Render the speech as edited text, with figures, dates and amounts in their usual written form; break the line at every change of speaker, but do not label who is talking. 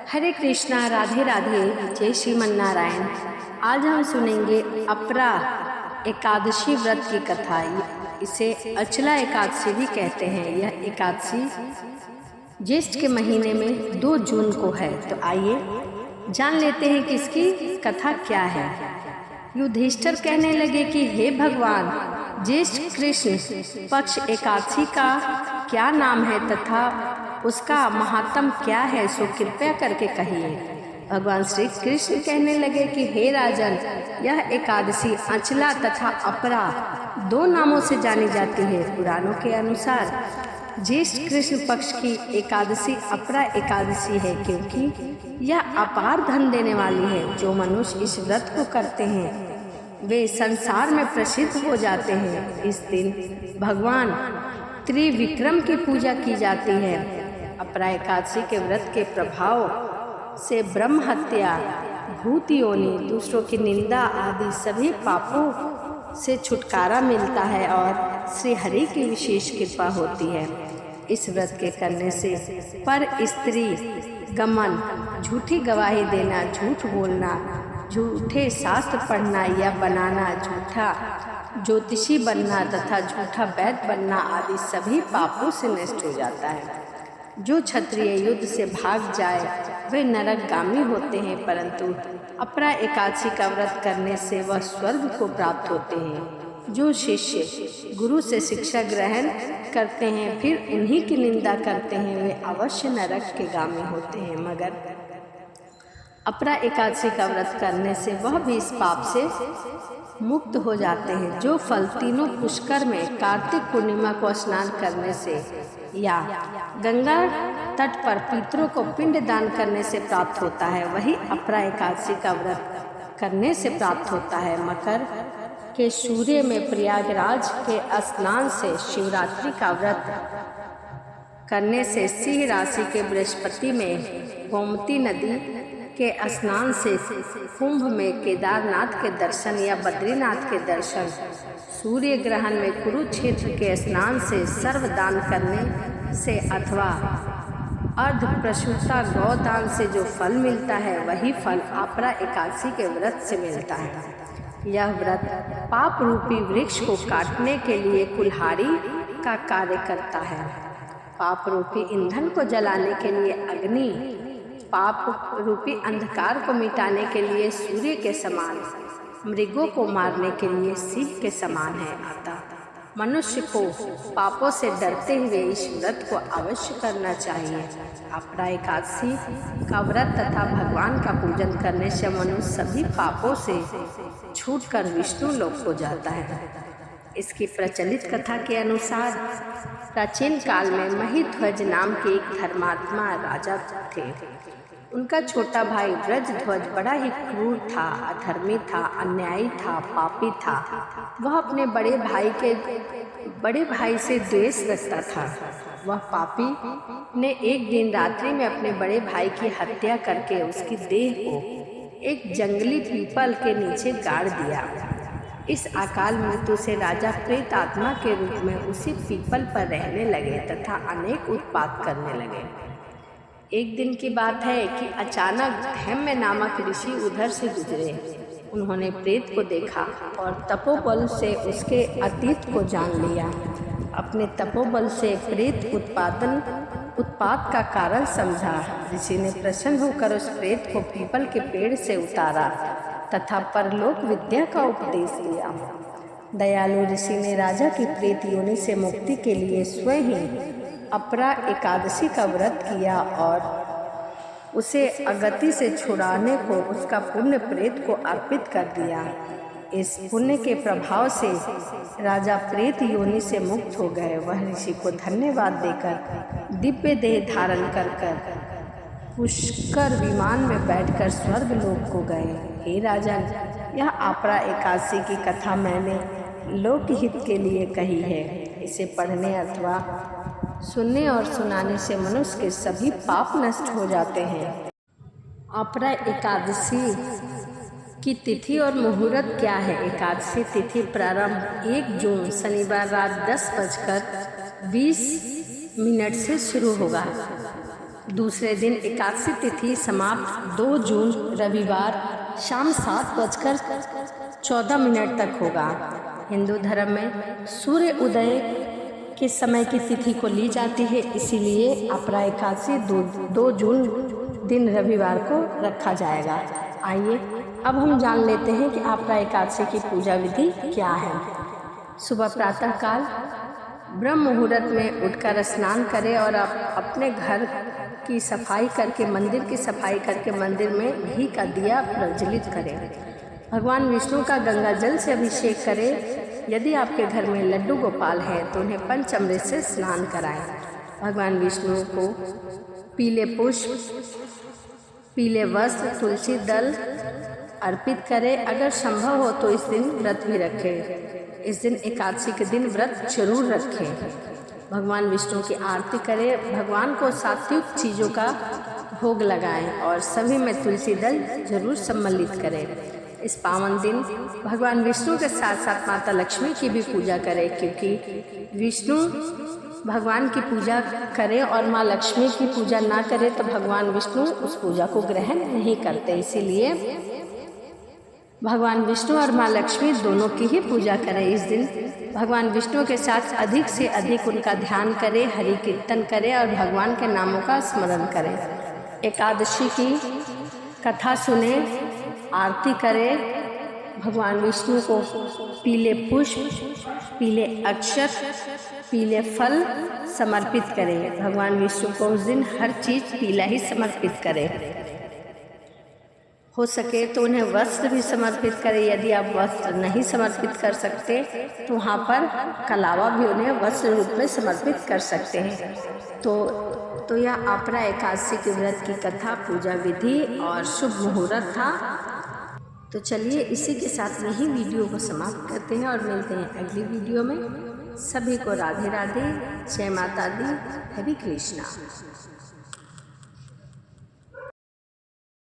हरे कृष्णा, राधे राधे, जय श्रीमन नारायण। आज हम सुनेंगे अपरा एकादशी व्रत की कथा। इसे अचला एकादशी भी कहते हैं। यह एकादशी ज्येष्ठ के महीने में 2 जून को है। तो आइए जान लेते हैं कि इसकी कथा क्या है। युधिष्ठिर कहने लगे कि हे भगवान, ज्येष्ठ कृष्ण पक्ष एकादशी का क्या नाम है तथा उसका महात्म क्या है, सो कृपया करके कहिए। भगवान श्री कृष्ण कहने लगे कि हे राजन, यह एकादशी अचला तथा अपरा 2 नामों से जानी जाती है। पुराणों के अनुसार ज्येष्ठ कृष्ण पक्ष की एकादशी अपरा एकादशी है, क्योंकि यह अपार धन देने वाली है। जो मनुष्य इस व्रत को करते हैं वे संसार में प्रसिद्ध हो जाते हैं। इस दिन भगवान त्रिविक्रम की पूजा की जाती है। अपरा एकादशी के व्रत के प्रभाव से ब्रह्म हत्या, भूत योनि, दूसरों की निंदा आदि सभी पापों से छुटकारा मिलता है और श्री हरि की विशेष कृपा होती है। इस व्रत के करने से पर स्त्री गमन, झूठी गवाही देना, झूठ बोलना, झूठे शास्त्र पढ़ना या बनाना, झूठा ज्योतिषी बनना तथा झूठा वैद्य बनना आदि सभी पापों से नष्ट हो जाता है। जो क्षत्रिय युद्ध से भाग जाए वे नरकगामी होते हैं, परंतु अपरा एकादशी का व्रत करने से वह स्वर्ग को प्राप्त होते हैं। जो शिष्य गुरु से शिक्षा ग्रहण करते हैं फिर उन्हीं की निंदा करते हैं वे अवश्य नरक के गामी होते हैं, मगर अपरा एकादशी का व्रत करने से वह भी इस पाप से मुक्त हो जाते हैं। जो फल तीनों पुष्कर में कार्तिक पूर्णिमा को स्नान करने से या गंगा तट पर पितरों को पिंड दान करने से प्राप्त होता है, वही अपरा एकादशी का व्रत करने से प्राप्त होता है। मकर के सूर्य में प्रयागराज के स्नान से, शिवरात्रि का व्रत करने से, सिंह राशि के बृहस्पति में गोमती नदी के स्नान से, कुंभ में केदारनाथ के दर्शन या बद्रीनाथ के दर्शन, सूर्य ग्रहण में कुरुक्षेत्र के स्नान से, सर्वदान करने से अथवा अर्ध प्रसूता गौदान से जो फल मिलता है वही फल अपरा एकादशी के व्रत से मिलता है। यह व्रत पाप रूपी वृक्ष को काटने के लिए कुल्हाड़ी का कार्य करता है। पाप रूपी ईंधन को जलाने के लिए अग्नि, पाप रूपी अंधकार को मिटाने के लिए सूर्य के समान, मृगों को मारने के लिए सिंह के समान है। अतः मनुष्य को पापों से डरते हुए इस व्रत को अवश्य करना चाहिए। अपरा एकादशी का व्रत तथा भगवान का पूजन करने से मनुष्य सभी पापों से छूटकर विष्णु लोक को जाता है। इसकी प्रचलित कथा के अनुसार प्राचीन काल में महिध्वज नाम के एक धर्मात्मा राजा थे। उनका छोटा भाई ब्रजध्वज बड़ा ही क्रूर था, अधर्मी था, अन्यायी था, पापी था। वह अपने बड़े भाई से द्वेष रखता था। वह पापी ने एक दिन रात्रि में अपने बड़े भाई की हत्या करके उसकी देह को एक जंगली पीपल के नीचे गाड़ दिया। इस अकाल मृत्यु से राजा प्रेत आत्मा के रूप में उसी पीपल पर रहने लगे तथा अनेक उत्पात करने लगे। एक दिन की बात है कि अचानक धैम्य नामक ऋषि उधर से गुजरे। उन्होंने प्रेत को देखा और तपोबल से उसके अतीत को जान लिया। अपने तपोबल से प्रेत उत्पात का कारण समझा। ऋषि ने प्रसन्न होकर उस प्रेत को पीपल के पेड़ से उतारा तथा परलोक विद्या का उपदेश दिया। दयालु ऋषि ने राजा की प्रेत योनि से मुक्ति के लिए स्वयं ही अपरा एकादशी का व्रत किया और उसे अगति से छुड़ाने को उसका पुण्य प्रेत को अर्पित कर दिया। इस पुण्य के प्रभाव से राजा प्रेत योनि से मुक्त हो गए। वह ऋषि को धन्यवाद देकर दिव्य देह धारण कर पुष्कर विमान में बैठकर स्वर्ग लोक को गए। हे राजन, यह अपरा एकादशी की कथा मैंने लोकहित के लिए कही है। इसे पढ़ने अथवा सुनने और सुनाने से मनुष्य के सभी पाप नष्ट हो जाते हैं। अपरा एकादशी की तिथि और मुहूर्त क्या है? एकादशी तिथि प्रारंभ 1 जून शनिवार रात 10:20 से शुरू होगा। दूसरे दिन एकादशी तिथि समाप्त 2 जून रविवार शाम 7:14 तक होगा। हिंदू धर्म में सूर्य उदय के समय की तिथि को ली जाती है, इसीलिए अपरा एकादशी 2 जून दिन रविवार को रखा जाएगा। आइए अब हम जान लेते हैं कि अपरा एकादशी की पूजा विधि क्या है। सुबह प्रातः काल ब्रह्म मुहूर्त में उठकर स्नान करें और अपने घर की सफाई करके, मंदिर की सफाई करके मंदिर में घी का दिया प्रज्वलित करें। भगवान विष्णु का गंगा जल से अभिषेक करें। यदि आपके घर में लड्डू गोपाल हैं तो उन्हें पंचामृत से स्नान कराएं। भगवान विष्णु को पीले पुष्प, पीले वस्त्र, तुलसी दल अर्पित करें। अगर संभव हो तो इस दिन व्रत भी रखें। इस दिन एकादशी के दिन व्रत जरूर रखें। भगवान विष्णु की आरती करें। भगवान को सात्विक चीज़ों का भोग लगाएं और सभी में तुलसी दल जरूर सम्मिलित करें। इस पावन दिन भगवान विष्णु के साथ साथ माता लक्ष्मी की भी पूजा करें, क्योंकि विष्णु भगवान की पूजा करें और माँ लक्ष्मी की पूजा ना करें तो भगवान विष्णु उस पूजा को ग्रहण नहीं करते। इसीलिए भगवान विष्णु और माँ लक्ष्मी दोनों की ही पूजा करें। इस दिन भगवान विष्णु के साथ अधिक से अधिक उनका ध्यान करें, हरि कीर्तन करें और भगवान के नामों का स्मरण करें। एकादशी की कथा सुने, आरती करें। भगवान विष्णु को पीले पुष्प, पीले अक्षत, पीले फल समर्पित करें। भगवान विष्णु को उस दिन हर चीज़ पीला ही समर्पित करें। हो सके तो उन्हें वस्त्र भी समर्पित करें। यदि आप वस्त्र नहीं समर्पित कर सकते तो वहाँ पर कलावा भी उन्हें वस्त्र रूप में समर्पित कर सकते हैं। तो यह अपरा एकादशी के व्रत की कथा, पूजा विधि और शुभ मुहूर्त था। तो चलिए इसी के साथ यही वीडियो को समाप्त करते हैं और मिलते हैं अगली वीडियो में। सभी को राधे राधे, जय माता दी, हरे कृष्णा।